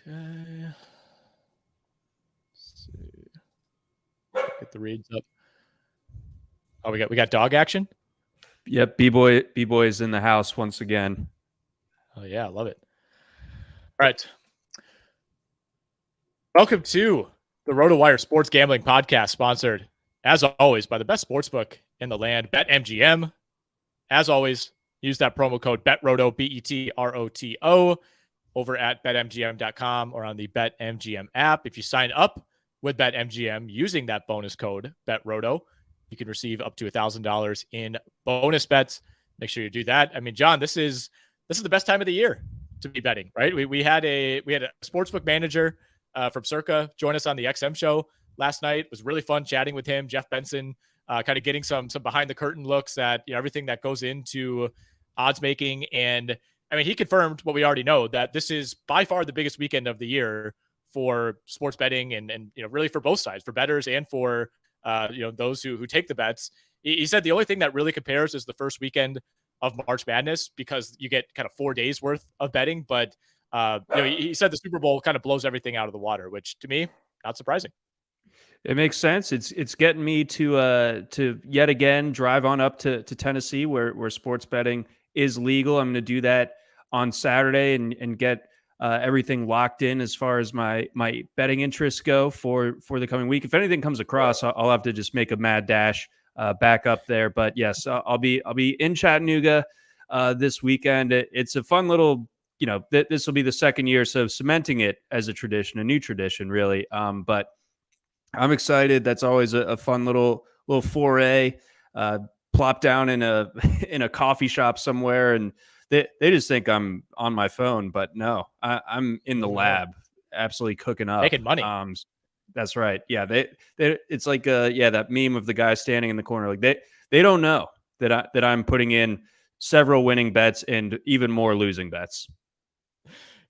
Okay. Let's see. Get the reads up. Oh, we got dog action. Yep, B-boy is in the house once again. Oh yeah, I love it. All right. Welcome to the RotoWire Sports Gambling Podcast, sponsored, as always, by the best sportsbook in the land, BetMGM. As always, use that promo code BETROTO, BETROTO, over at BetMGM.com or on the BetMGM app. If you sign up with BetMGM using that bonus code BETROTO, you can receive up to $1,000 in bonus bets. Make sure you do that. I mean, John, this is the best time of the year to be betting, right? We had a sportsbook manager from Circa join us on the XM show last night. It was really fun chatting with him, Jeff Benson, kind of getting some behind the curtain looks at everything that goes into odds making. And I mean, he confirmed what we already know, that this is by far the biggest weekend of the year for sports betting and really for both sides, for bettors and for those who take the bets. He said the only thing that really compares is the first weekend of March Madness, because you get kind of 4 days worth of betting. But he said the Super Bowl kind of blows everything out of the water, which to me, not surprising. It makes sense. It's getting me to yet again drive on up to Tennessee, where sports betting is legal. I'm going to do that on Saturday and get everything locked in as far as my betting interests go for the coming week. If anything comes across, I'll have to just make a mad dash back up there. But yes, I'll be in Chattanooga this weekend. It's a fun little. This will be the second year, so cementing it as a tradition, a new tradition, really. But I'm excited. That's always a fun little foray. Plop down in a coffee shop somewhere, and they just think I'm on my phone, but no, I'm in the lab, absolutely cooking up, making money. That's right. Yeah, it's like that meme of the guy standing in the corner. Like they don't know that I'm putting in several winning bets and even more losing bets.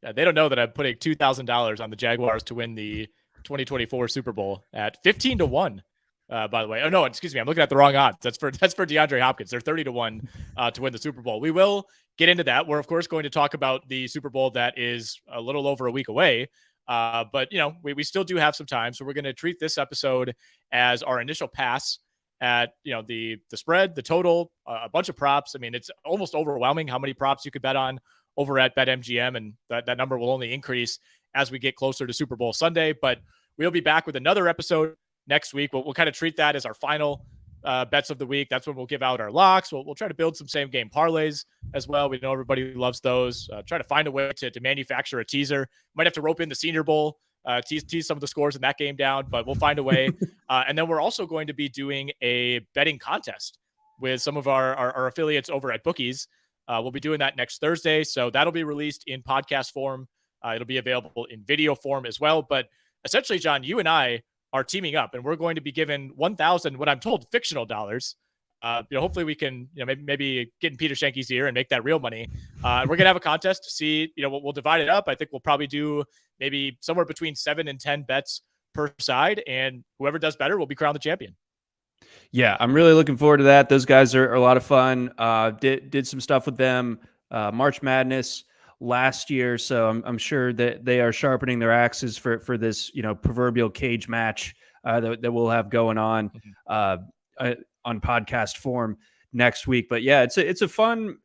Yeah, they don't know that I'm putting $2,000 on the Jaguars to win the 2024 Super Bowl at 15-1. By the way, oh no, excuse me, I'm looking at the wrong odds. That's for DeAndre Hopkins. They're 30-1 to win the Super Bowl. We will get into that. We're of course going to talk about the Super Bowl that is a little over a week away. But we still do have some time, so we're going to treat this episode as our initial pass at the spread, the total, a bunch of props. I mean, it's almost overwhelming how many props you could bet on over at BetMGM, and that number will only increase as we get closer to Super Bowl Sunday. But we'll be back with another episode next week. We'll kind of treat that as our final bets of the week. That's when we'll give out our locks. We'll try to build some same game parlays as well. We know everybody loves those. Try to find a way to manufacture a teaser. Might have to rope in the Senior Bowl, tease some of the scores in that game down, but we'll find a way. And then we're also going to be doing a betting contest with some of our affiliates over at Bookies. We'll be doing that next Thursday. So that'll be released in podcast form. It'll be available in video form as well. But essentially, John, you and I are teaming up, and we're going to be given 1,000, what I'm told, fictional dollars. Hopefully we can, maybe get in Peter Schenke's ear and make that real money. We're going to have a contest to see, we'll divide it up. I think we'll probably do maybe somewhere between 7 and 10 bets per side, and whoever does better will be crowned the champion. Yeah, I'm really looking forward to that. Those guys are a lot of fun. Did some stuff with them, March Madness last year, so I'm sure that they are sharpening their axes for this proverbial cage match that we'll have going on podcast form next week. But yeah, it's a fun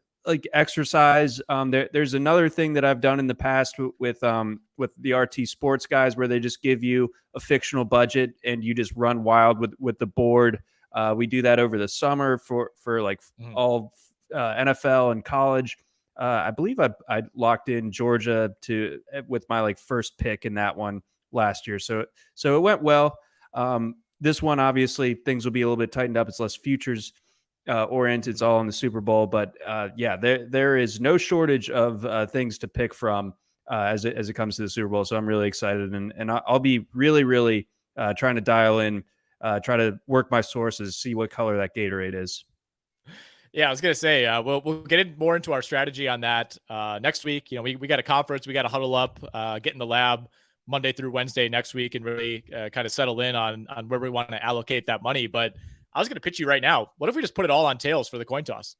exercise. There's another thing that I've done in the past with the RT Sports guys, where they just give you a fictional budget and you just run wild with the board. We do that over the summer for all NFL and college. I believe I locked in Georgia with my first pick in that one last year. So it went well. This one, obviously, things will be a little bit tightened up. It's less futures oriented. It's all in the Super Bowl. But there is no shortage of things to pick from as it comes to the Super Bowl. So I'm really excited, and I'll be really, really trying to dial in, try to work my sources, see what color that Gatorade is. Yeah, I was going to say, we'll get more into our strategy on that next week. We got a conference, we got to huddle up, get in the lab Monday through Wednesday next week, and really kind of settle in on where we want to allocate that money. But I was going to pitch you right now. What if we just put it all on tails for the coin toss?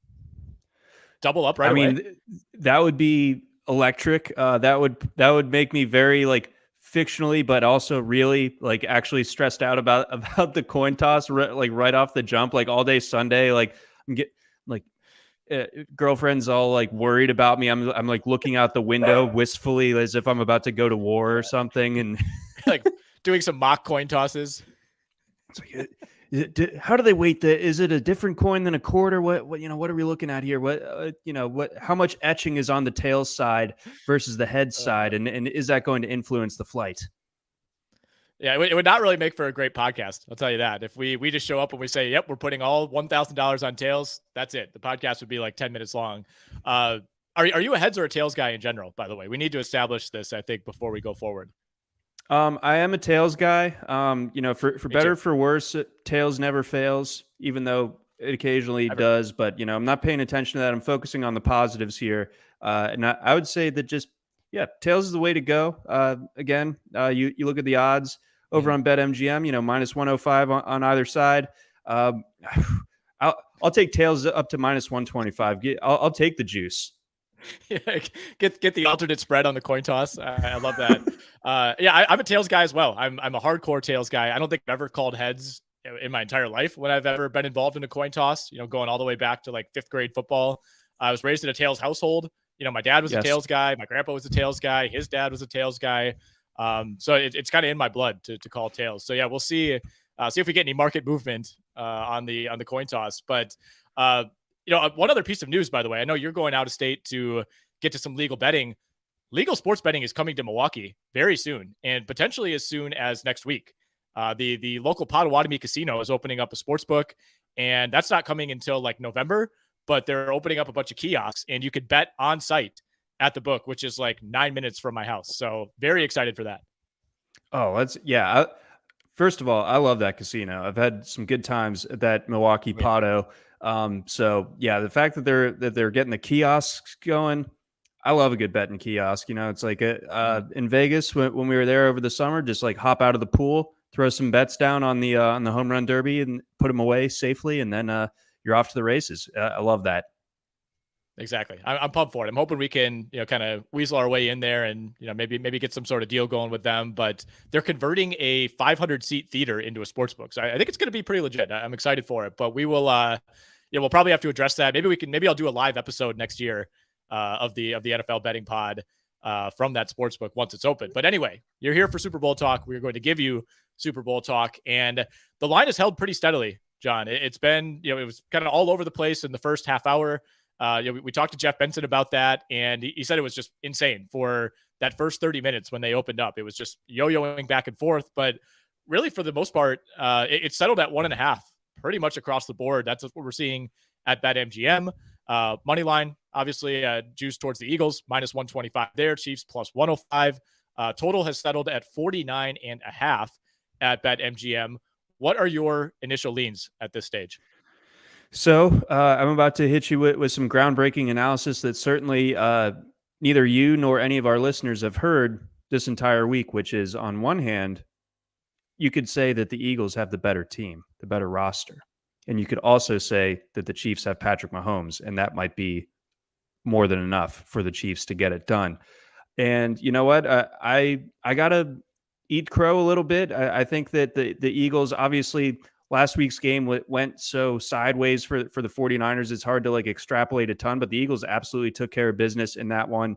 Double up right away. That would be electric. That would make me very like fictionally, but also really like actually stressed out about the coin toss like right off the jump, like all day Sunday. Like I'm get like girlfriend's all like worried about me. I'm like looking out the window wistfully as if I'm about to go to war or something, and like doing some mock coin tosses. It's like, how do they weight that? Is it a different coin than a quarter? What what are we looking at here? How much etching is on the tail side versus the head side? And is that going to influence the flight? Yeah, it would not really make for a great podcast. I'll tell you that. If we just show up and we say, yep, we're putting all $1,000 on tails, that's it. The podcast would be like 10 minutes long. Are you a heads or a tails guy in general, by the way? We need to establish this, I think, before we go forward. I am a tails guy. For better or for worse, tails never fails, even though it occasionally does. But I'm not paying attention to that. I'm focusing on the positives here. And I would say that tails is the way to go. Again, you look at the odds over on BetMGM. Minus 105 on either side. I'll take tails up to minus 125. I'll take the juice. Yeah, get the alternate spread on the coin toss. I love that. I'm a tails guy as well. I'm a hardcore tails guy. I don't think I've ever called heads in my entire life when I've ever been involved in a coin toss. Going all the way back to like 5th grade football. I was raised in a tails household. My dad was a tails guy. My grandpa was a tails guy. His dad was a tails guy. So it's kind of in my blood to call tails. So yeah, we'll see if we get any market movement on the coin toss. But one other piece of news, by the way, I know you're going out of state to get to some legal betting. Legal sports betting is coming to Milwaukee very soon, and potentially as soon as next week. The local Potawatomi casino is opening up a sports book, and that's not coming until like November, but they're opening up a bunch of kiosks, and you could bet on site at the book, which is like 9 minutes from my house. So very excited for that. Oh, first of all, I love that casino. I've had some good times at that Milwaukee Pato. The fact that they're getting the kiosks going, I love a good betting kiosk. It's like in Vegas when we were there over the summer, just like hop out of the pool, throw some bets down on the home run derby and put them away safely. And then you're off to the races. I love that. Exactly. I'm pumped for it. I'm hoping we can, kind of weasel our way in there and, maybe get some sort of deal going with them. But they're converting a 500-seat theater into a sports book. So I think it's going to be pretty legit. I'm excited for it. But we will, we'll probably have to address that. Maybe I'll do a live episode next year of the NFL betting pod from that sports book once it's open. But anyway, you're here for Super Bowl talk. We're going to give you Super Bowl talk, and the line is held pretty steadily, John. It's been, it was kind of all over the place in the first half hour. We talked to Jeff Benson about that, and he said it was just insane for that first 30 minutes when they opened up. It was just yo-yoing back and forth, but really for the most part, it settled at 1.5 pretty much across the board. That's what we're seeing at BetMGM. Money line, obviously, juice towards the Eagles, minus 125 there. Chiefs plus 105. Total has settled at 49.5 at BetMGM. What are your initial leans at this stage? So I'm about to hit you with some groundbreaking analysis that certainly neither you nor any of our listeners have heard this entire week, which is, on one hand, you could say that the Eagles have the better team, the better roster. And you could also say that the Chiefs have Patrick Mahomes, and that might be more than enough for the Chiefs to get it done. And you know what? I got to eat crow a little bit. I think that the Eagles, obviously, last week's game went so sideways for the 49ers. It's hard to like extrapolate a ton, but the Eagles absolutely took care of business in that one.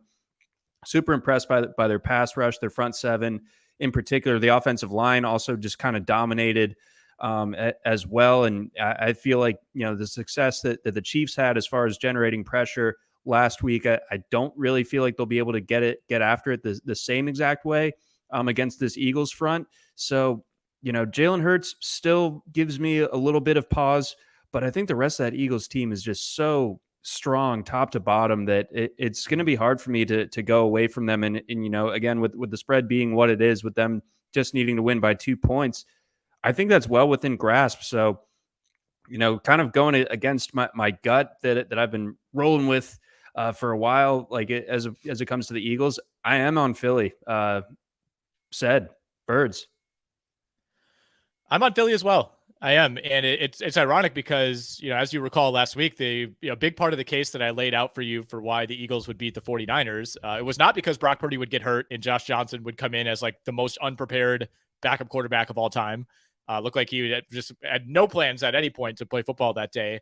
Super impressed by their pass rush, their front seven in particular. The offensive line also just kind of dominated as well. And I feel like, the success that the Chiefs had as far as generating pressure last week, I don't really feel like they'll be able to get after it the same exact way against this Eagles front. So, Jalen Hurts still gives me a little bit of pause, but I think the rest of that Eagles team is just so strong top to bottom that it's going to be hard for me to go away from them. And again, with the spread being what it is, with them just needing to win by 2 points, I think that's well within grasp. So, kind of going against my gut that I've been rolling with for a while, like as it comes to the Eagles, I am on Philly. Said Birds. I'm on Philly as well. I am. And it's ironic because, as you recall last week, the big part of the case that I laid out for you for why the Eagles would beat the 49ers, it was not because Brock Purdy would get hurt and Josh Johnson would come in as like the most unprepared backup quarterback of all time. Looked like he just had no plans at any point to play football that day.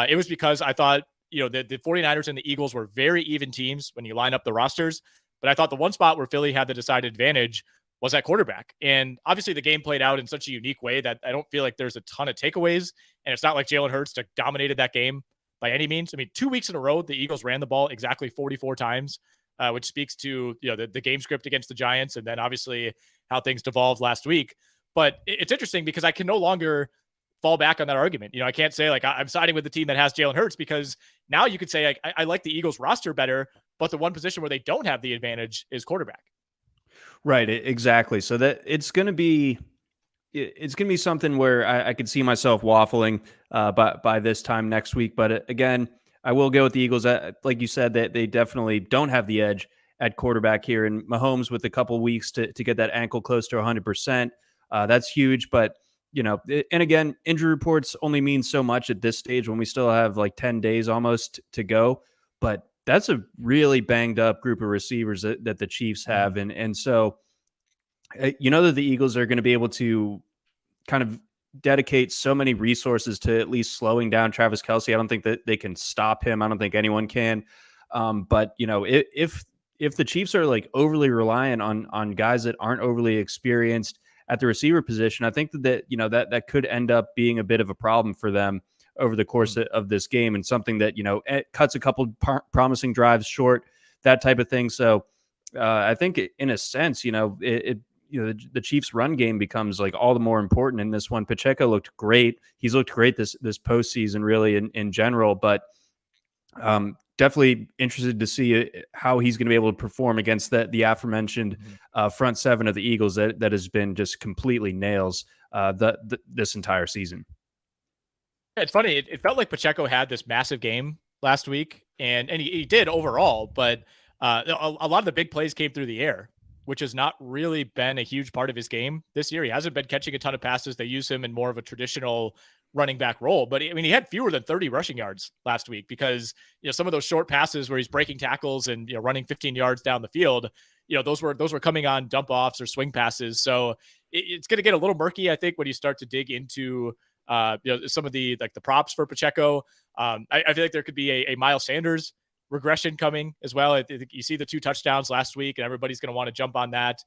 It was because I thought, the 49ers and the Eagles were very even teams when you line up the rosters. But I thought the one spot where Philly had the decided advantage was at quarterback. And obviously the game played out in such a unique way that I don't feel like there's a ton of takeaways. And it's not like Jalen Hurts dominated that game by any means. I mean, 2 weeks in a row, the Eagles ran the ball exactly 44 times, which speaks to, the game script against the Giants. And then obviously how things devolved last week. But it's interesting because I can no longer fall back on that argument. I can't say like I'm siding with the team that has Jalen Hurts, because now you could say like, I like the Eagles roster better, but the one position where they don't have the advantage is quarterback. Right, exactly. So that it's going to be something where I could see myself waffling by this time next week. But again, I will go with the Eagles. Like you said, that they definitely don't have the edge at quarterback here, and Mahomes with a couple weeks to get that ankle close to 100%. That's huge. But and again, injury reports only mean so much at this stage when we still have like 10 days almost to go. But that's a really banged up group of receivers that the Chiefs have. And so, that the Eagles are going to be able to kind of dedicate so many resources to at least slowing down Travis Kelce. I don't think that they can stop him. I don't think anyone can. But if the Chiefs are like overly reliant on guys that aren't overly experienced at the receiver position, I think that could end up being a bit of a problem for them over the course of this game, and something that, it cuts a couple promising drives short, that type of thing. So I think in a sense, the Chiefs run game becomes like all the more important in this one. Pacheco looked great. He's looked great this postseason really in general, but definitely interested to see how he's going to be able to perform against the aforementioned front seven of the Eagles that has been just completely nails this entire season. It's funny. It felt like Pacheco had this massive game last week, and he did overall, but a lot of the big plays came through the air, which has not really been a huge part of his game this year. He hasn't been catching a ton of passes. They use him in more of a traditional running back role, but I mean, he had fewer than 30 rushing yards last week because, some of those short passes where he's breaking tackles and, running 15 yards down the field, those were coming on dump offs or swing passes. So it's going to get a little murky, I think, when you start to dig into some of the props for Pacheco. I feel like there could be a Miles Sanders regression coming as well. I think you see the 2 touchdowns last week, and everybody's going to want to jump on that.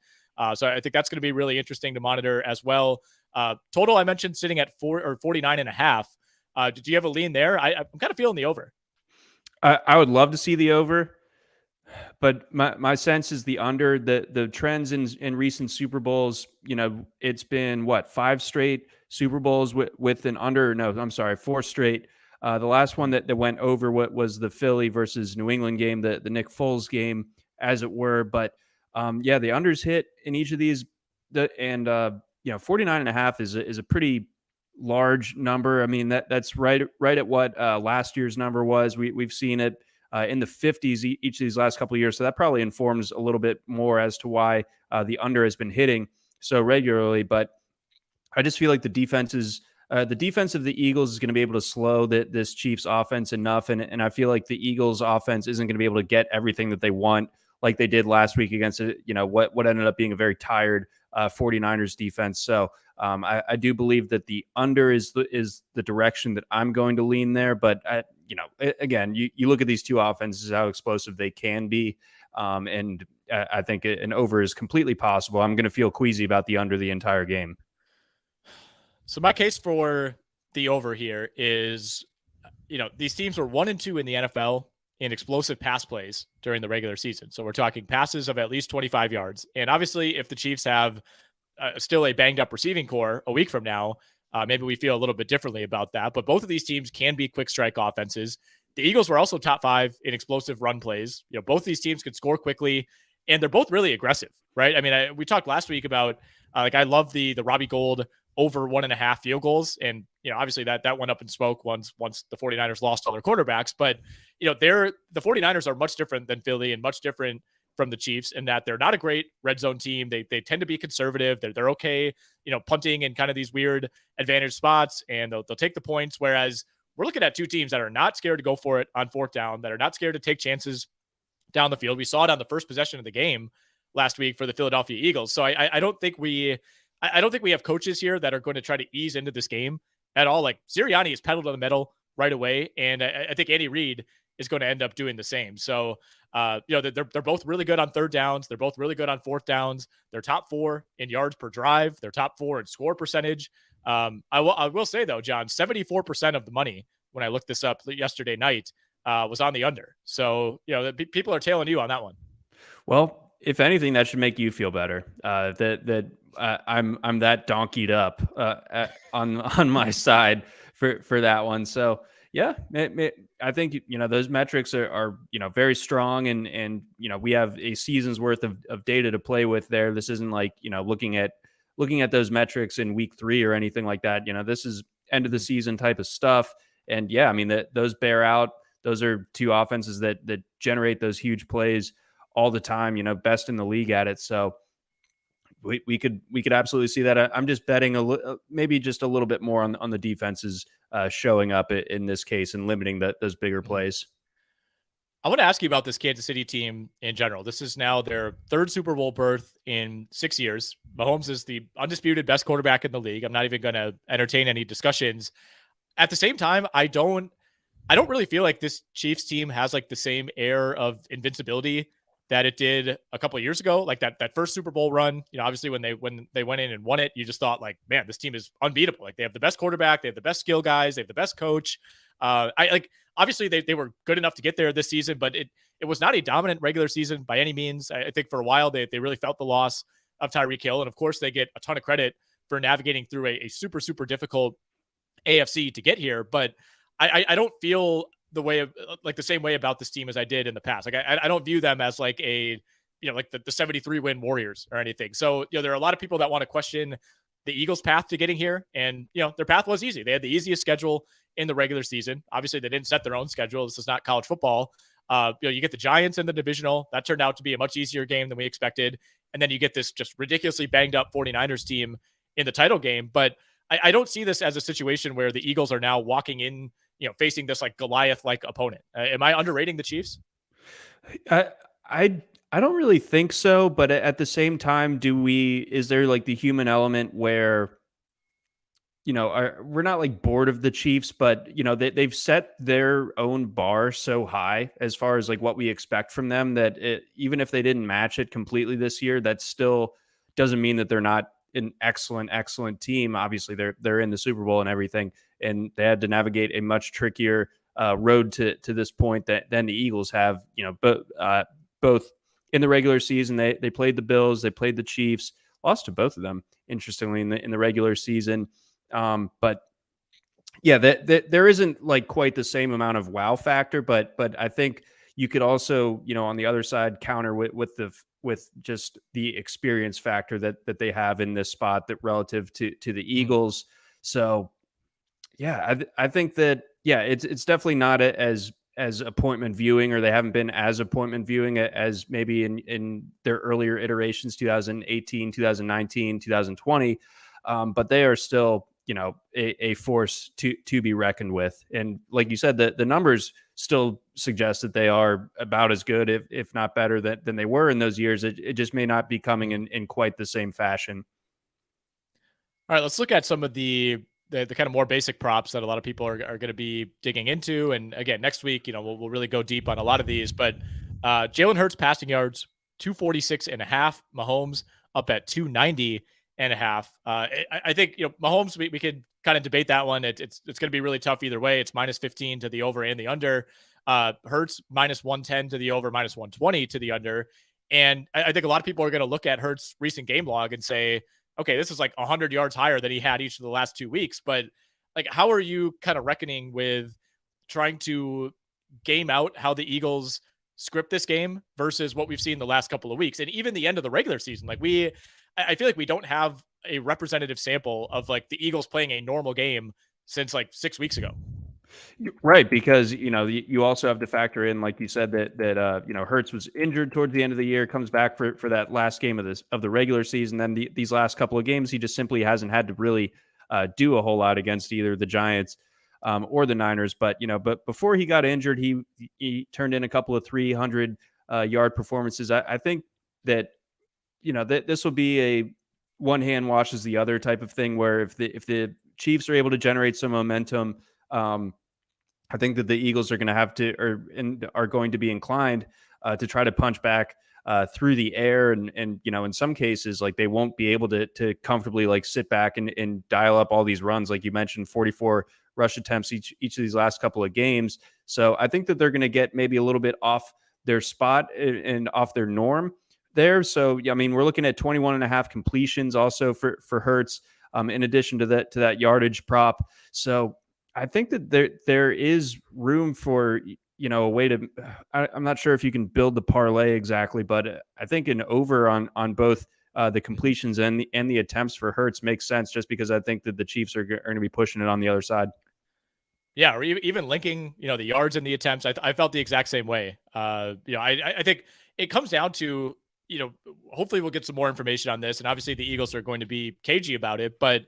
So I think that's going to be really interesting to monitor as well. Total, I mentioned sitting at 49.5. Did you have a lean there? I'm kind of feeling the over. I would love to see the over, but my sense is the under. The trends in recent Super Bowls, it's been 5 straight Super Bowls with an under. No, I'm sorry, 4 straight. The last one that went over was the Philly versus New England game, the Nick Foles game, as it were. But the unders hit in each of these. 49.5 is a pretty large number. I mean, that's right at what last year's number was. We've seen it in the 50s each of these last couple of years. So that probably informs a little bit more as to why the under has been hitting so regularly. But I just feel like the defense of the Eagles is going to be able to slow this Chiefs offense enough. And I feel like the Eagles offense isn't going to be able to get everything that they want like they did last week against what ended up being a very tired 49ers defense. So I do believe that the under is the direction that I'm going to lean there. But again, you look at these two offenses, how explosive they can be. And I think an over is completely possible. I'm going to feel queasy about the under the entire game. So my case for the over here is, these teams were 1 and 2 in the NFL in explosive pass plays during the regular season. So we're talking passes of at least 25 yards. And obviously, if the Chiefs have still a banged up receiving core a week from now, maybe we feel a little bit differently about that. But both of these teams can be quick strike offenses. The Eagles were also top 5 in explosive run plays. Both these teams could score quickly, and they're both really aggressive, right? I mean, we talked last week about I love the Robbie Gould over 1.5 field goals. And, obviously that went up in smoke once the 49ers lost all their quarterbacks, but the 49ers are much different than Philly and much different from the Chiefs in that they're not a great red zone team. They tend to be conservative. They're okay, punting in kind of these weird advantage spots, and they'll take the points. Whereas we're looking at two teams that are not scared to go for it on fourth down, that are not scared to take chances down the field. We saw it on the first possession of the game last week for the Philadelphia Eagles. So I don't think we have coaches here that are going to try to ease into this game at all. Like Sirianni is pedal to the metal right away, and I think Andy Reid is going to end up doing the same. So they're both really good on third downs. They're both really good on fourth downs. They're top 4 in yards per drive. They're top 4 in score percentage. I will say though, John, 74% of the money when I looked this up yesterday night was on the under. So people are tailing you on that one. Well, if anything, that should make you feel better. That I'm that donkeyed up on my side for that one. So yeah, I think those metrics are very strong, and we have a season's worth of data to play with there. This isn't like looking at those metrics in week 3 or anything like that. This is end of the season type of stuff. And yeah, I mean those bear out. Those are two offenses that generate those huge plays all the time, best in the league at it. So we could absolutely see that. I'm just betting maybe just a little bit more on the defenses showing up in this case and limiting those bigger plays. I want to ask you about this Kansas City team in general. This is now their 3rd Super Bowl berth in 6 years. Mahomes is the undisputed best quarterback in the league. I'm not even going to entertain any discussions. At the same time, I don't really feel like this Chiefs team has like the same air of invincibility that it did a couple of years ago. Like that first Super Bowl run, obviously when they went in and won it, you just thought like, man, this team is unbeatable. Like they have the best quarterback, they have the best skill guys, they have the best coach. Obviously they were good enough to get there this season, but it was not a dominant regular season by any means. I think for a while they really felt the loss of Tyreek Hill. And of course they get a ton of credit for navigating through a super, super difficult AFC to get here. But I don't feel the same way about this team as I did in the past. Like I don't view them as like the 73 win Warriors or anything. So, there are a lot of people that want to question the Eagles' path to getting here. And, their path was easy. They had the easiest schedule in the regular season. Obviously they didn't set their own schedule. This is not college football. You get the Giants in the divisional. That turned out to be a much easier game than we expected. And then you get this just ridiculously banged up 49ers team in the title game. But I don't see this as a situation where the Eagles are now walking in, facing this like Goliath-like opponent. Am I underrating the Chiefs? I don't really think so, but at the same time, is there like the human element where, we're not like bored of the Chiefs, but they've set their own bar so high as far as like what we expect from them that even if they didn't match it completely this year, that still doesn't mean that they're not an excellent team. Obviously they're in the Super Bowl and everything, and they had to navigate a much trickier road to this point than the Eagles have, both in the regular season. They played the Bills, they played the Chiefs, lost to both of them, interestingly, in the regular season. But yeah, there isn't like quite the same amount of wow factor, but I think you could also, on the other side, counter with just the experience factor that they have in this spot that relative to the Eagles. So yeah, I think that, yeah, it's definitely not as appointment viewing, or they haven't been as appointment viewing as maybe in their earlier iterations, 2018, 2019, 2020. But they are still, a force to be reckoned with. And like you said, the numbers still suggest that they are about as good, if not better than they were in those years. It just may not be coming in quite the same fashion. All right, let's look at some of the kind of more basic props that a lot of people are going to be digging into. And again, next week, we'll really go deep on a lot of these, but Jalen Hurts passing yards, 246.5, Mahomes up at 290.5. I think, Mahomes, we could kind of debate that one. It's going to be really tough either way. It's -15 to the over and the under. Hurts -110 to the over, -120 to the under. And I think a lot of people are going to look at Hurts' recent game log and say, okay, this is like 100 yards higher than he had each of the last 2 weeks. But like, how are you kind of reckoning with trying to game out how the Eagles script this game versus what we've seen the last couple of weeks? And even the end of the regular season, like I feel like we don't have a representative sample of like the Eagles playing a normal game since like 6 weeks ago. Right, because you also have to factor in, like you said, that Hurts was injured towards the end of the year, comes back for that last game of the regular season. Then these last couple of games, he just simply hasn't had to really do a whole lot against either the Giants or the Niners. But before he got injured, he turned in a couple of 300 yard performances. I think that that this will be a one hand washes the other type of thing, where if the Chiefs are able to generate some momentum. I think that the Eagles are going to have to, are going to be inclined to try to punch back through the air, and in some cases, like, they won't be able to comfortably like sit back and dial up all these runs, like you mentioned, 44 rush attempts each of these last couple of games. So I think that they're going to get maybe a little bit off their spot and off their norm there. So I mean, we're looking at 21 and a half completions also for Hurts, in addition to that yardage prop. So I think that there is room for a way to. I'm not sure if you can build the parlay exactly, but I think an over on both the completions and the attempts for Hurts makes sense, just because I think that the Chiefs are going to be pushing it on the other side. Yeah, or even linking, the yards and the attempts. I felt the exact same way. I think it comes down to, hopefully we'll get some more information on this, and obviously the Eagles are going to be cagey about it, but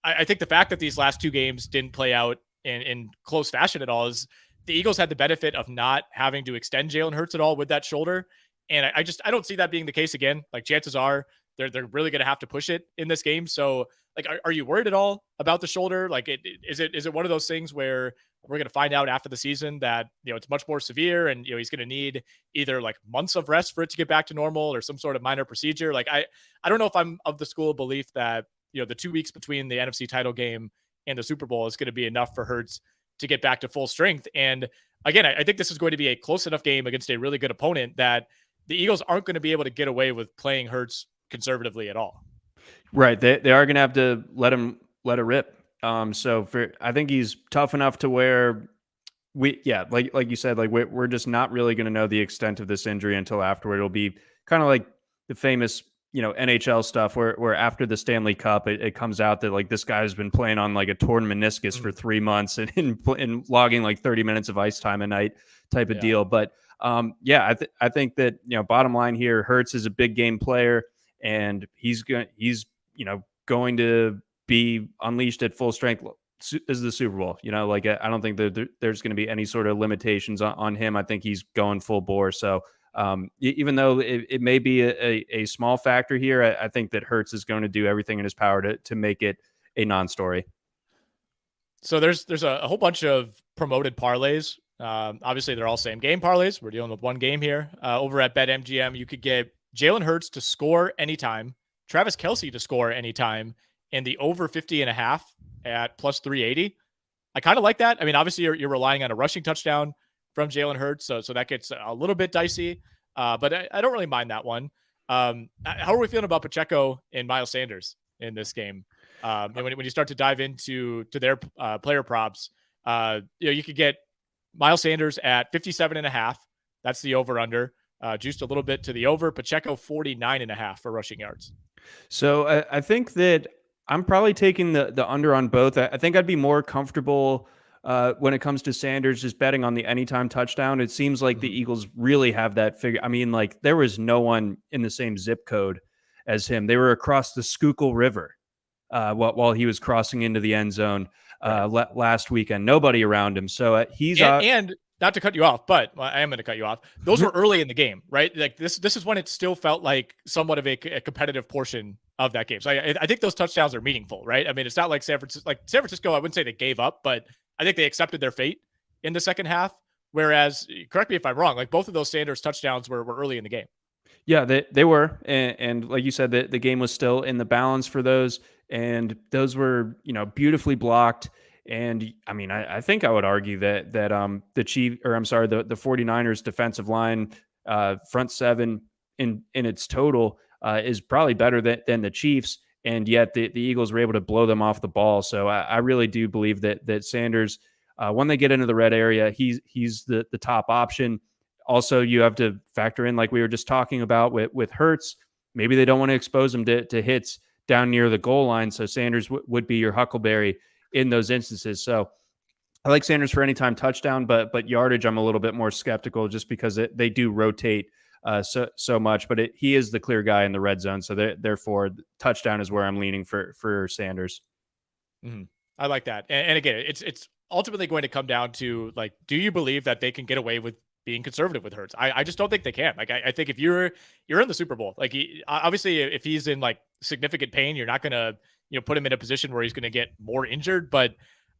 I think the fact that these last two games didn't play out in close fashion at all is the Eagles had the benefit of not having to extend Jalen Hurts at all with that shoulder. And I don't see that being the case again. Like, chances are they're really going to have to push it in this game. So, like, are you worried at all about the shoulder? Like, is it one of those things where we're going to find out after the season that, it's much more severe, and, he's going to need either like months of rest for it to get back to normal, or some sort of minor procedure? Like, I don't know if I'm of the school of belief that, the 2 weeks between the NFC title game and the Super Bowl is going to be enough for Hurts to get back to full strength. And again, I think this is going to be a close enough game against a really good opponent that the Eagles aren't going to be able to get away with playing Hurts conservatively at all. Right. They are going to have to let it rip. I think he's tough enough to where like you said, like, we're just not really going to know the extent of this injury until afterward. It'll be kind of like the famous NHL stuff where after the Stanley Cup, it comes out that, like, this guy's been playing on like a torn meniscus for 3 months and logging like 30 minutes of ice time a night type of deal. But I think that, bottom line here, Hurts is a big game player, and he's going to be unleashed at full strength. This is the Super Bowl. Like, I don't think that there's going to be any sort of limitations on him. I think he's going full bore. So even though it may be a small factor here, I think that Hurts is going to do everything in his power to make it a non-story. So there's a whole bunch of promoted parlays. Obviously, they're all same game parlays. We're dealing with one game here. Over at BetMGM, you could get Jalen Hurts to score anytime, Travis Kelce to score anytime, and the over 50.5 at plus 380. I kind of like that. I mean, obviously, you're relying on a rushing touchdown from Jalen Hurts, so that gets a little bit dicey, but I don't really mind that one. How are we feeling about Pacheco and Miles Sanders in this game? And when you start to dive into their player props, you could get Miles Sanders at 57.5. That's the over/under. Juiced a little bit to the over. Pacheco 49.5 for rushing yards. So I think that I'm probably taking the under on both. I think I'd be more comfortable when it comes to Sanders just betting on the anytime touchdown. It seems like the Eagles really have that figure. I mean, like, there was no one in the same zip code as him. They were across the Schuylkill River while he was crossing into the end zone last weekend. Nobody around him. So he's and not to cut you off, but I am going to cut you off. Those were early in the game, right? Like, this is when it still felt like somewhat of a competitive portion of that game. So I think those touchdowns are meaningful, right? I mean, it's not like San Francisco, I wouldn't say they gave up, but I think they accepted their fate in the second half. Whereas, correct me if I'm wrong, like, both of those Sanders touchdowns were early in the game. Yeah, they were. And like you said, the game was still in the balance for those. And those were, beautifully blocked. And I mean, I think I would argue that the 49ers defensive line, front seven in its total is probably better than the Chiefs. And yet the Eagles were able to blow them off the ball. So I really do believe that Sanders, when they get into the red area, he's the top option. Also, you have to factor in, like we were just talking about with Hurts, maybe they don't want to expose him to hits down near the goal line. So Sanders would be your Huckleberry in those instances. So I like Sanders for anytime touchdown, but yardage, I'm a little bit more skeptical just because they do rotate so much. But he is the clear guy in the red zone, so therefore touchdown is where I'm leaning for Sanders. Mm-hmm. I like that. And again, it's ultimately going to come down to, like, do you believe that they can get away with being conservative with Hurts? I just don't think they can. Like, I think if you're in the Super Bowl, like, obviously if he's in like significant pain, you're not going to, put him in a position where he's going to get more injured. But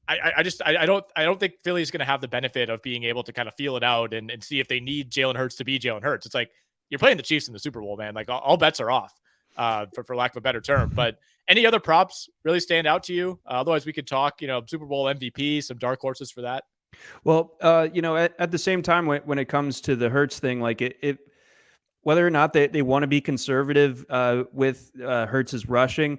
I don't think Philly's going to have the benefit of being able to kind of feel it out and see if they need Jalen Hurts to be Jalen Hurts. It's like, you're playing the Chiefs in the Super Bowl, man. Like, all bets are off, for lack of a better term. But any other props really stand out to you? Otherwise, we could talk, Super Bowl MVP, some dark horses for that. Well, at the same time, when it comes to the Hurts thing, like whether or not they want to be conservative with Hurts's rushing,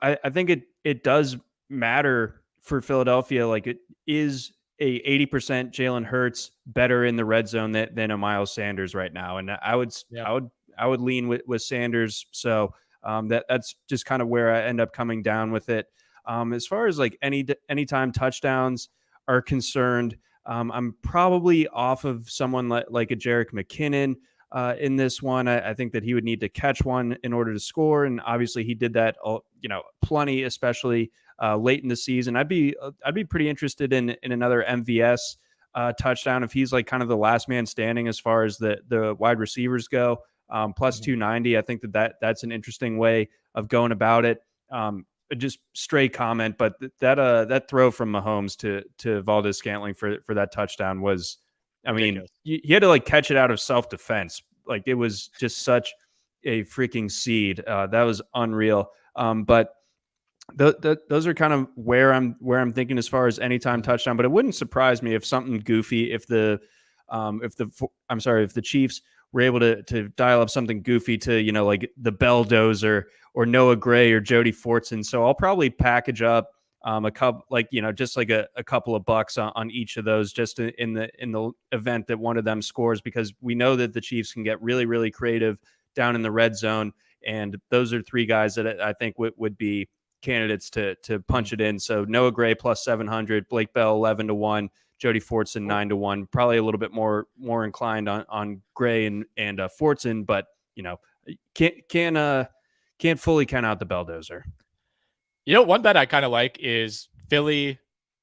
I think it does matter for Philadelphia. Like, it is a 80% Jalen Hurts better in the red zone than a Miles Sanders right now, and I would lean with Sanders. So that's just kind of where I end up coming down with it. As far as like anytime touchdowns are concerned, I'm probably off of someone like a Jerick McKinnon in this one. I think that he would need to catch one in order to score, and obviously he did that, plenty, especially late in the season. I'd be pretty interested in another MVS touchdown if he's like kind of the last man standing as far as the wide receivers go. Plus 290. I think that's an interesting way of going about it. Just stray comment, but that throw from Mahomes to Valdez-Scantling for that touchdown was, I mean, he had to like catch it out of self-defense. Like, it was just such a freaking seed. That was unreal. But those are kind of where I'm thinking as far as anytime touchdown. But it wouldn't surprise me if something goofy, if the Chiefs were able to dial up something goofy to, like the Belldozer or Noah Gray or Jody Fortson. So I'll probably package up a couple, just like a couple of bucks on each of those, just in the event that one of them scores, because we know that the Chiefs can get really, really creative down in the red zone. And those are three guys that I think would be candidates to punch it in. So Noah Gray plus 700, Blake Bell 11-1, Jody Fortson 9-1. Probably a little bit more inclined on Gray and Fortson, but can't fully count out the Belldozer. One bet I kind of like is Philly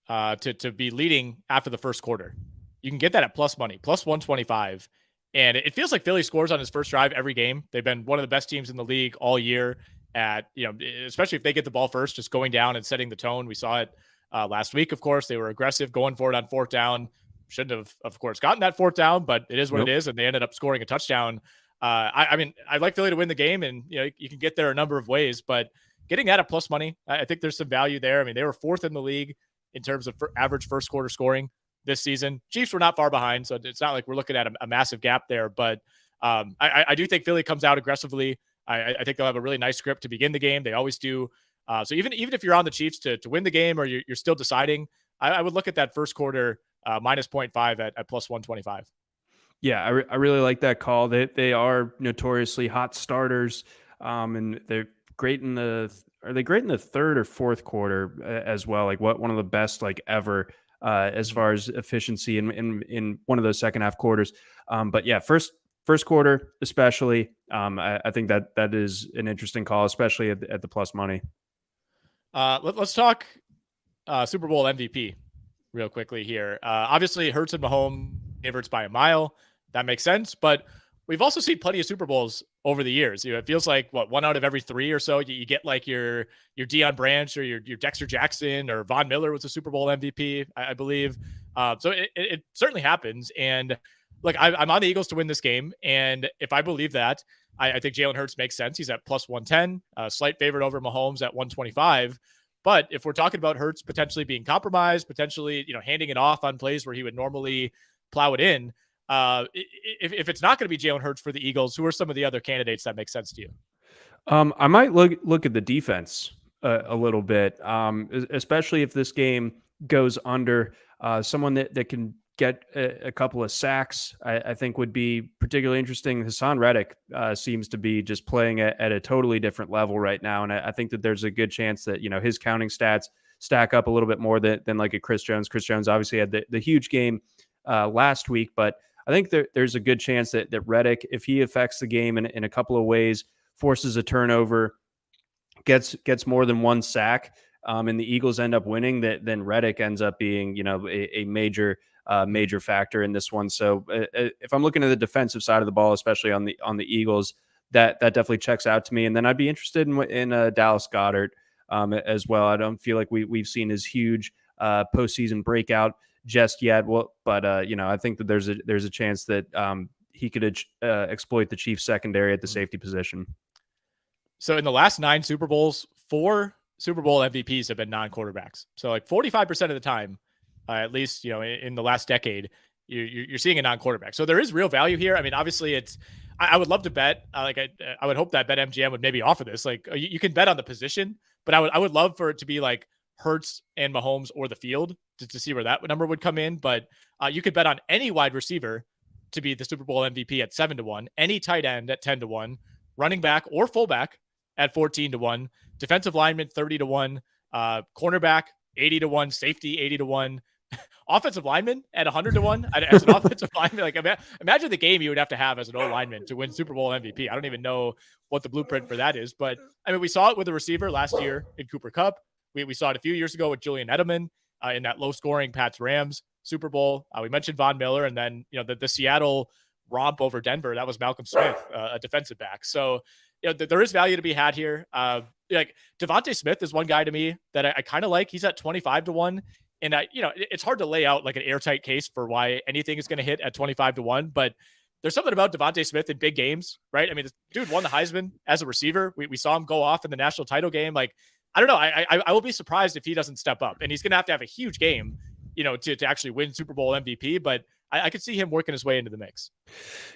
to be leading after the first quarter. You can get that at plus money, plus 125. And it feels like Philly scores on his first drive every game. They've been one of the best teams in the league all year at, especially if they get the ball first, just going down and setting the tone. We saw it last week, of course. They were aggressive, going for it on fourth down. Shouldn't have, of course, gotten that fourth down, but it is what it is. And they ended up scoring a touchdown. I mean, I'd like Philly to win the game, and, you can get there a number of ways, but getting that at plus money, I think there's some value there. I mean, they were fourth in the league in terms of average first quarter scoring this season. Chiefs were not far behind, so it's not like we're looking at a massive gap there. But I do think Philly comes out aggressively. I think they'll have a really nice script to begin the game. They always do. So even if you're on the Chiefs to win the game, or you're still deciding, I would look at that first quarter minus 0.5 at plus 125. Yeah, I really like that call. They are notoriously hot starters, and they're great in the. Are they great in the third or fourth quarter as well? Like, one of the best like ever as far as efficiency in one of those second half quarters. But yeah, first quarter especially. I think that is an interesting call, especially at the plus money. Let's talk Super Bowl MVP real quickly here. Obviously, Hurts and Mahomes favorites by a mile. That makes sense, but we've also seen plenty of Super Bowls over the years. It feels like one out of every three or so, you get like your Deion Branch or your Dexter Jackson, or Von Miller was a Super Bowl MVP, I believe. So it certainly happens. And look, I'm on the Eagles to win this game, and if I believe that, I think Jalen Hurts makes sense. He's at plus 110, slight favorite over Mahomes at 125. But if we're talking about Hurts potentially being compromised, potentially handing it off on plays where he would normally plow it in, if it's not going to be Jalen Hurts for the Eagles, who are some of the other candidates that make sense to you? I might look at the defense a little bit, especially if this game goes under. Someone that can get a couple of sacks, I think would be particularly interesting. Hassan Reddick seems to be just playing at a totally different level right now, and I think that there's a good chance that his counting stats stack up a little bit more than like a Chris Jones. Chris Jones obviously had the huge game last week, but I think there's a good chance that Reddick, if he affects the game in a couple of ways, forces a turnover, gets more than one sack, and the Eagles end up winning, then Reddick ends up being, a major factor in this one. So if I'm looking at the defensive side of the ball, especially on the Eagles, that definitely checks out to me. And then I'd be interested in Dallas Goedert as well. I don't feel like we've seen his huge postseason breakout just yet. Well, but I think that there's a chance that he could exploit the Chiefs secondary at the safety position. So in the last 9 Super Bowls, 4 Super Bowl MVPs have been non-quarterbacks. So like 45% of the time, at least, in the last decade, you're seeing a non-quarterback. So there is real value here. I mean, obviously I would love to bet, I would hope that BetMGM would maybe offer this. Like you can bet on the position, but I would love for it to be like Hurts and Mahomes or the field to see where that number would come in. But you could bet on any wide receiver to be the Super Bowl MVP at 7-1, any tight end at 10-1, running back or fullback at 14-1, defensive lineman 30-1, cornerback 80-1, safety 80-1, offensive lineman at 100-1. As an offensive lineman, like imagine the game you would have to have as an O lineman to win Super Bowl MVP. I don't even know what the blueprint for that is, but I mean, we saw it with a receiver last year in Cooper Kupp. We saw it a few years ago with Julian Edelman in that low-scoring Pats Rams Super Bowl. We mentioned Von Miller, and then the Seattle romp over Denver. That was Malcolm Smith, a defensive back. So there is value to be had here. Like Devontae Smith is one guy to me that I kind of like. He's at 25-1. And it's hard to lay out like an airtight case for why anything is going to hit at 25-1, but there's something about Devontae Smith in big games, right? I mean, this dude won the Heisman as a receiver. We saw him go off in the national title game. Like, I don't know. I will be surprised if he doesn't step up, and he's going to have a huge game, to actually win Super Bowl MVP, but I could see him working his way into the mix.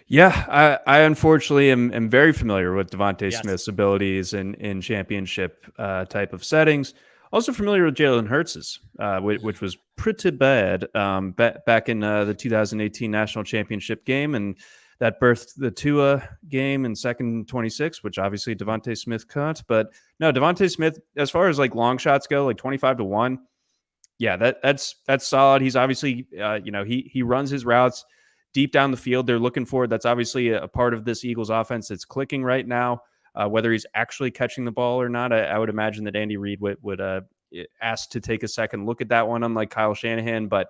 Yeah, I unfortunately am very familiar with Devontae Smith's abilities in championship type of settings. Also familiar with Jalen Hurts's, which was pretty bad back in the 2018 national championship game, and that birthed the Tua game in second 26, which obviously Devontae Smith caught. But no, Devontae Smith, as far as like long shots go, like 25-1. Yeah, that's solid. He's obviously, he runs his routes deep down the field. They're looking for it. That's obviously a part of this Eagles offense that's clicking right now. Whether he's actually catching the ball or not, I would imagine that Andy Reid would ask to take a second look at that one, unlike Kyle Shanahan. But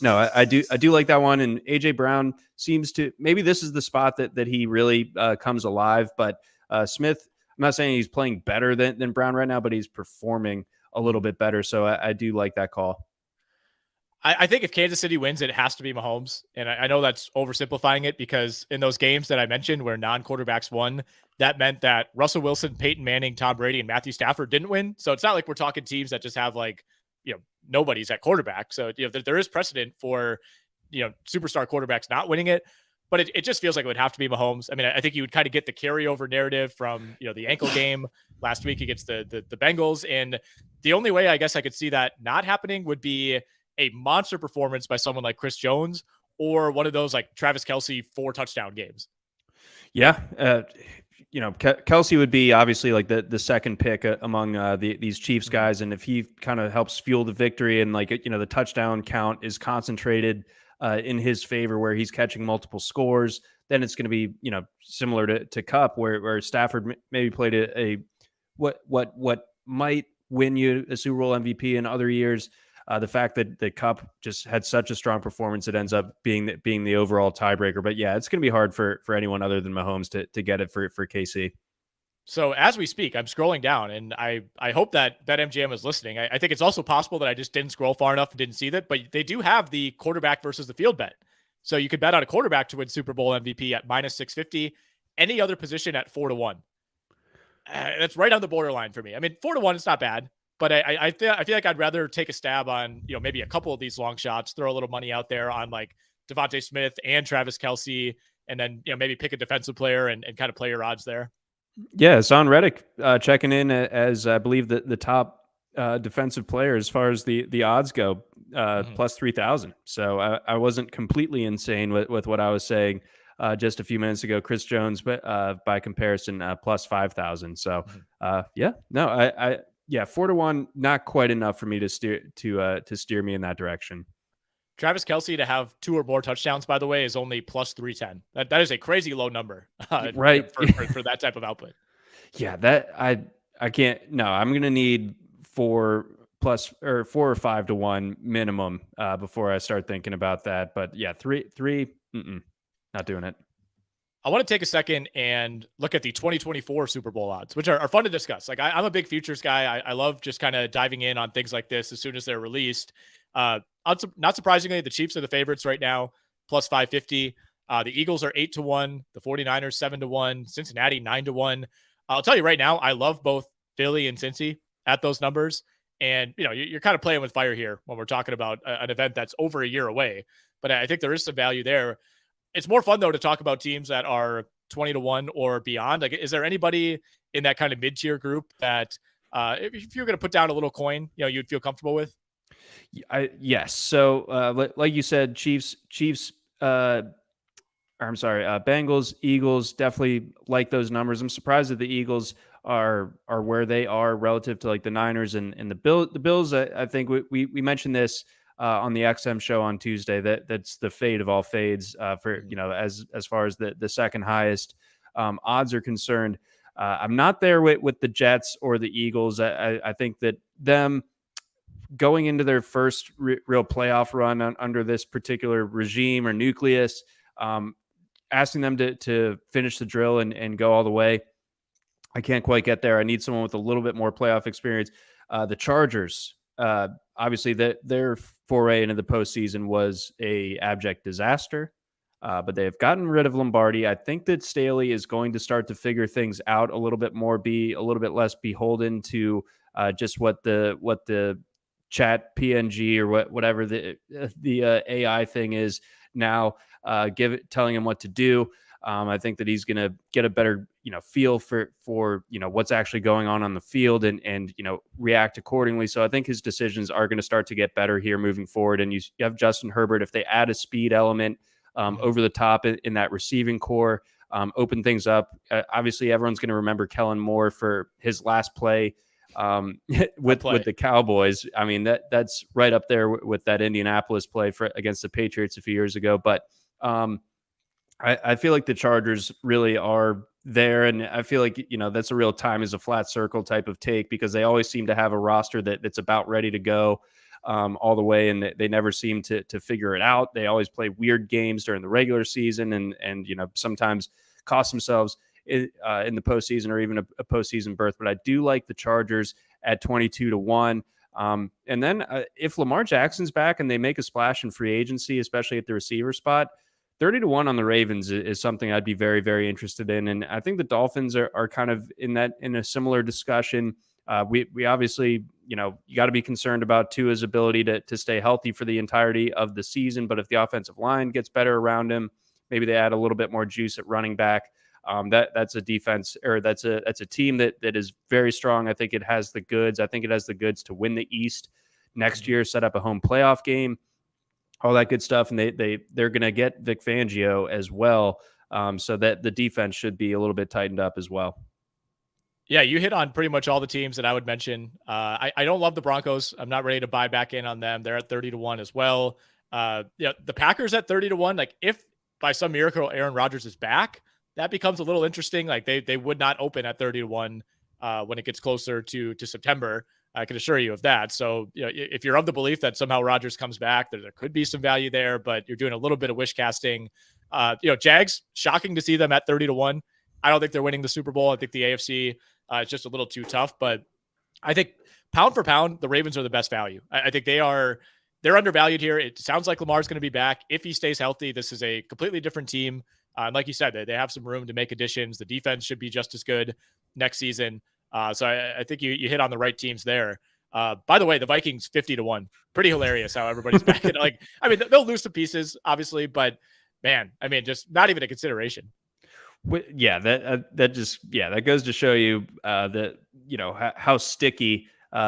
no, I do like that one. And AJ Brown seems to, maybe this is the spot that he really comes alive. But Smith, I'm not saying he's playing better than Brown right now, but he's performing a little bit better. So I do like that call. I think if Kansas City wins, it has to be Mahomes. And I know that's oversimplifying it, because in those games that I mentioned where non-quarterbacks won, that meant that Russell Wilson, Peyton Manning, Tom Brady, and Matthew Stafford didn't win. So it's not like we're talking teams that just have like, nobody's at quarterback. So, there is precedent for, superstar quarterbacks not winning it. But it just feels like it would have to be Mahomes. I mean, I think you would kind of get the carryover narrative from, the ankle game last week against the Bengals. And the only way I guess I could see that not happening would be a monster performance by someone like Chris Jones, or one of those like Travis Kelce 4 touchdown games. Yeah. Kelce would be obviously like the second pick among these Chiefs guys. And if he kind of helps fuel the victory, and like, the touchdown count is concentrated in his favor where he's catching multiple scores, then it's going to be, similar to Kupp, where Stafford maybe played a what might win you a Super Bowl MVP in other years. The fact that the Kupp just had such a strong performance, it ends up being the overall tiebreaker. But yeah, it's going to be hard for anyone other than Mahomes to get it for KC. So as we speak, I'm scrolling down, and I hope that BetMGM is listening. I think it's also possible that I just didn't scroll far enough and didn't see that, but they do have the quarterback versus the field bet. So you could bet on a quarterback to win Super Bowl MVP at -650, any other position at 4-1. That's right on the borderline for me. I mean, 4-1 is not bad. But I feel like I'd rather take a stab on, maybe a couple of these long shots, throw a little money out there on like Devontae Smith and Travis Kelce, and then, maybe pick a defensive player and kind of play your odds there. Yeah, Son Reddick checking in as I believe the top defensive player as far as the odds go, plus 3,000. So I wasn't completely insane with what I was saying just a few minutes ago. Chris Jones, but by comparison, plus 5,000. So yeah, no, Yeah, 4-1, not quite enough for me to steer me in that direction. Travis Kelce to have 2 or more touchdowns, by the way, is only plus 310. That is a crazy low number, Right. for that type of output. Yeah, that I can't. No, I'm gonna need 4 or 5 to 1 minimum before I start thinking about that. But yeah, three, not doing it. I want to take a second and look at the 2024 Super Bowl odds, which are fun to discuss. Like I'm a big futures guy. I love just kind of diving in on things like this as soon as they're released. Not surprisingly, the Chiefs are the favorites right now, plus 550. The Eagles are 8-1. The 49ers 7-1. Cincinnati 9-1. I'll tell you right now, I love both Philly and Cincy at those numbers. And you're kind of playing with fire here when we're talking about an event that's over a year away. But I think there is some value there. It's more fun though to talk about teams that are 20-1 or beyond. Like, is there anybody in that kind of mid-tier group that if you're going to put down a little coin, you'd feel comfortable with? Yes. So, like you said, Chiefs. Bengals, Eagles. Definitely like those numbers. I'm surprised that the Eagles are where they are relative to like the Niners and the Bills. The Bills. I think we mentioned this on the XM show on Tuesday. That's the fade of all fades for as far as the second highest odds are concerned. I'm not there with the Jets or the Eagles. I think that them going into their first real playoff run under this particular regime or nucleus, asking them to finish the drill and go all the way. I can't quite get there. I need someone with a little bit more playoff experience. The Chargers, obviously their foray into the postseason was a abject disaster, but they have gotten rid of Lombardi. I think that Staley is going to start to figure things out a little bit more, be a little bit less beholden to just what the chat PNG or whatever the AI thing is now, telling him what to do. I think that he's going to get a better feel for what's actually going on the field and react accordingly. So I think his decisions are going to start to get better here moving forward. And you have Justin Herbert, if they add a speed element over the top in that receiving core, open things up. Obviously, everyone's going to remember Kellen Moore for his last play with the Cowboys. I mean, that's right up there with that Indianapolis play against the Patriots a few years ago. But I feel like the Chargers really are there, and I feel like that's a real time is a flat circle type of take, because they always seem to have a roster that's about ready to go all the way, and they never seem to figure it out. They always play weird games during the regular season, and sometimes cost themselves in the postseason or even a postseason berth. But I do like the Chargers at 22-1. And then if Lamar Jackson's back and they make a splash in free agency, especially at the receiver spot, 30-1 on the Ravens is something I'd be very, very interested in. And I think the Dolphins are kind of in a similar discussion. We obviously, you got to be concerned about Tua's ability to stay healthy for the entirety of the season. But if the offensive line gets better around him, maybe they add a little bit more juice at running back. That's a defense, or that's a team that is very strong. I think it has the goods. I think it has the goods to win the East next year, set up a home playoff game, all that good stuff. And they're going to get Vic Fangio as well, so that the defense should be a little bit tightened up as well. Yeah, you hit on pretty much all the teams that I would mention. I don't love the Broncos. I'm not ready to buy back in on them. They're at 30-1 as well. The Packers at 30-1. Like, if by some miracle Aaron Rodgers is back, that becomes a little interesting. Like, they would not open at 30-1 when it gets closer to September. I can assure you of that. So, if you're of the belief that somehow Rodgers comes back, there could be some value there, but you're doing a little bit of wish casting. Jags, shocking to see them at 30-1. I don't think they're winning the Super Bowl. I think the AFC is just a little too tough, but I think pound for pound, the Ravens are the best value. I think they're undervalued here. It sounds like Lamar's going to be back. If he stays healthy, this is a completely different team. And like you said, they have some room to make additions. The defense should be just as good next season. So I think you hit on the right teams there. By the way, the Vikings 50-1, pretty hilarious how everybody's back. They'll lose some pieces, obviously, but man, just not even a consideration. Yeah, that goes to show you that how sticky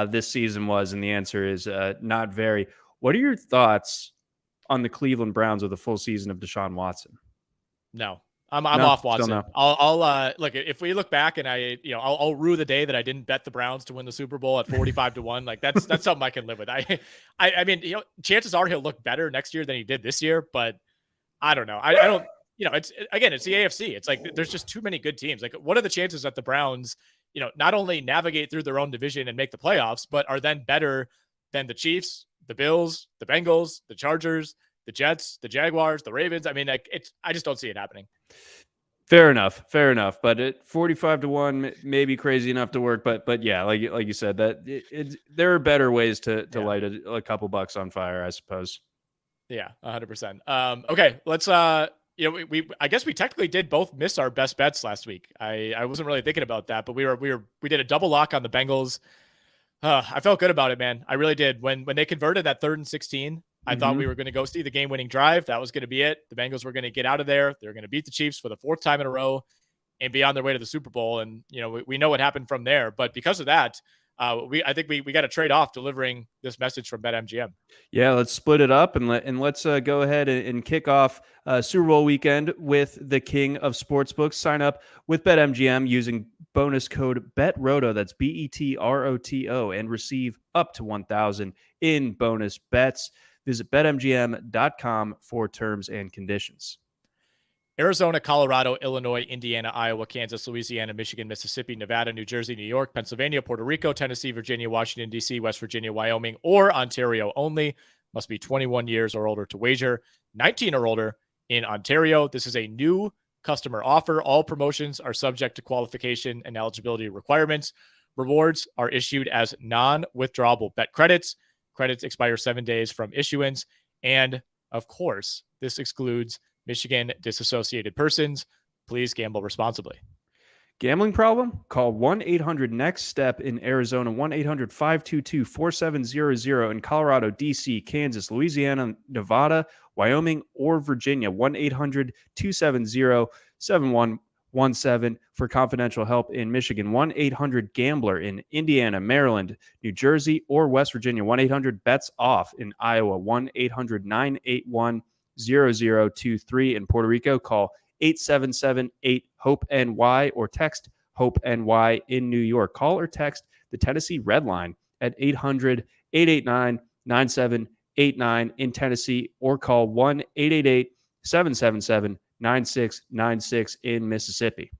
this season was, and the answer is not very. What are your thoughts on the Cleveland Browns with a full season of Deshaun Watson? No, I'm No, off still Watson. no. I'll look, if we look back and I'll rue the day that I didn't bet the Browns to win the Super Bowl at 45-1. Like that's something I can live with. I mean, chances are he'll look better next year than he did this year, but I don't know. I don't, it's the AFC. It's like there's just too many good teams. Like, what are the chances that the Browns, not only navigate through their own division and make the playoffs, but are then better than the Chiefs, the Bills, the Bengals, the Chargers, the Jets, the Jaguars, the Ravens? I mean, I just don't see it happening. Fair enough. But at 45-1 may be crazy enough to work. But yeah, like you said, that there are better ways to light a couple bucks on fire, I suppose. Yeah, 100%. Okay, let's we I guess we technically did both miss our best bets last week. I wasn't really thinking about that, but we did a double lock on the Bengals. I felt good about it, man. I really did. When they converted that 3rd and 16, I thought we were going to go see the game-winning drive. That was going to be it. The Bengals were going to get out of there. They're going to beat the Chiefs for the 4th time in a row and be on their way to the Super Bowl. And we know what happened from there. But because of that, I think we got to trade off delivering this message from BetMGM. Yeah, let's split it up and let's go ahead and kick off Super Bowl weekend with the king of sportsbooks. Sign up with BetMGM using bonus code BETROTO, that's BETROTO, and receive up to $1,000 in bonus bets. Visit BetMGM.com for terms and conditions. Arizona, Colorado, Illinois, Indiana, Iowa, Kansas, Louisiana, Michigan, Mississippi, Nevada, New Jersey, New York, Pennsylvania, Puerto Rico, Tennessee, Virginia, Washington, D.C., West Virginia, Wyoming, or Ontario only. Must be 21 years or older to wager. 19 or older in Ontario. This is a new customer offer. All promotions are subject to qualification and eligibility requirements. Rewards are issued as non-withdrawable bet credits. Credits expire 7 days from issuance. And, of course, this excludes Michigan disassociated persons. Please gamble responsibly. Gambling problem? Call 1-800-NEXT-STEP in Arizona, 1-800-522-4700 in Colorado, D.C., Kansas, Louisiana, Nevada, Wyoming, or Virginia, 1-800-270-7117 for confidential help in Michigan, 1-800-GAMBLER in Indiana, Maryland, New Jersey, or West Virginia, 1-800-BETS-OFF in Iowa, 1-800-981-0023 in Puerto Rico. Call 877-8-HOPE-NY or text HOPE-NY in New York. Call or text the Tennessee Red Line at 800-889-9789 in Tennessee, or call 1-888-777-9696 in Mississippi.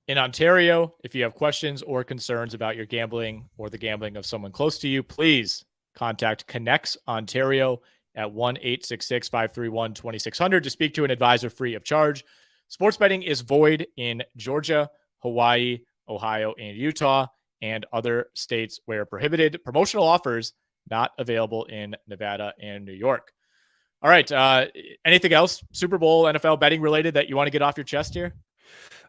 In Ontario, if you have questions or concerns about your gambling or the gambling of someone close to you, please contact Connects Ontario at 1-866-531-2600 to speak to an advisor free of charge. Sports betting is void in Georgia, Hawaii, Ohio, and Utah, and other states where prohibited. Promotional offers not available in Nevada and New York. All right. Anything else Super Bowl, NFL betting related that you want to get off your chest here?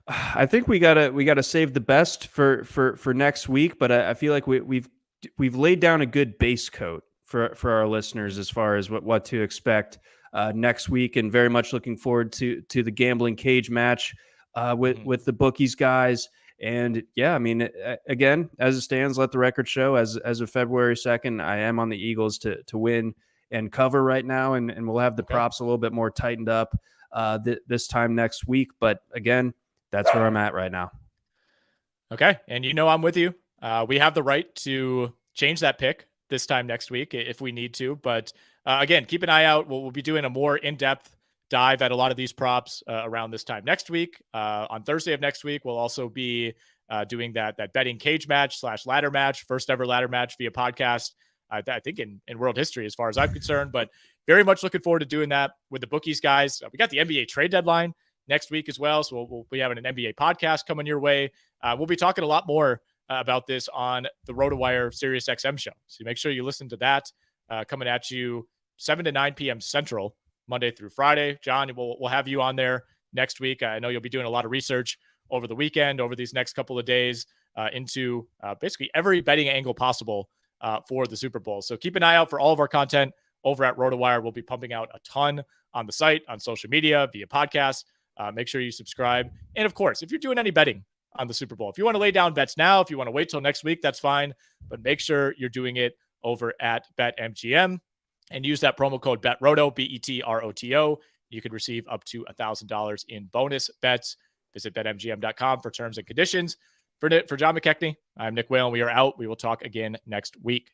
I think we gotta save the best for next week, but I feel like we've laid down a good base coat for our listeners as far as what to expect next week, and very much looking forward to the gambling cage match with the bookies guys. And yeah, I mean, again, as it stands, let the record show, as of February 2nd, I am on the Eagles to win and cover right now, and we'll have the props a little bit more tightened up this time next week. But again, that's where I'm at right now. Okay, and I'm with you. We have the right to change that pick this time next week if we need to. But again, keep an eye out. We'll be doing a more in-depth dive at a lot of these props around this time next week. On Thursday of next week, we'll also be doing that betting cage match / ladder match, first ever ladder match via podcast, I think in world history as far as I'm concerned. But very much looking forward to doing that with the bookies guys. We got the NBA trade deadline next week as well, so we'll be having an NBA podcast coming your way. We'll be talking a lot more about this on the RotoWire Sirius XM show. So make sure you listen to that coming at you 7 to 9 p.m. Central, Monday through Friday. John, we'll have you on there next week. I know you'll be doing a lot of research over the weekend, over these next couple of days, into basically every betting angle possible for the Super Bowl. So keep an eye out for all of our content over at RotoWire. We'll be pumping out a ton on the site, on social media, via podcast. Make sure you subscribe. And of course, if you're doing any betting on the Super Bowl, if you want to lay down bets now, if you want to wait till next week, that's fine. But make sure you're doing it over at BetMGM and use that promo code BETROTO, BETROTO, you could receive up to $1,000 in bonus bets. Visit betmgm.com for terms and conditions. For John McKechnie, I'm Nick Whalen. We are out. We will talk again next week.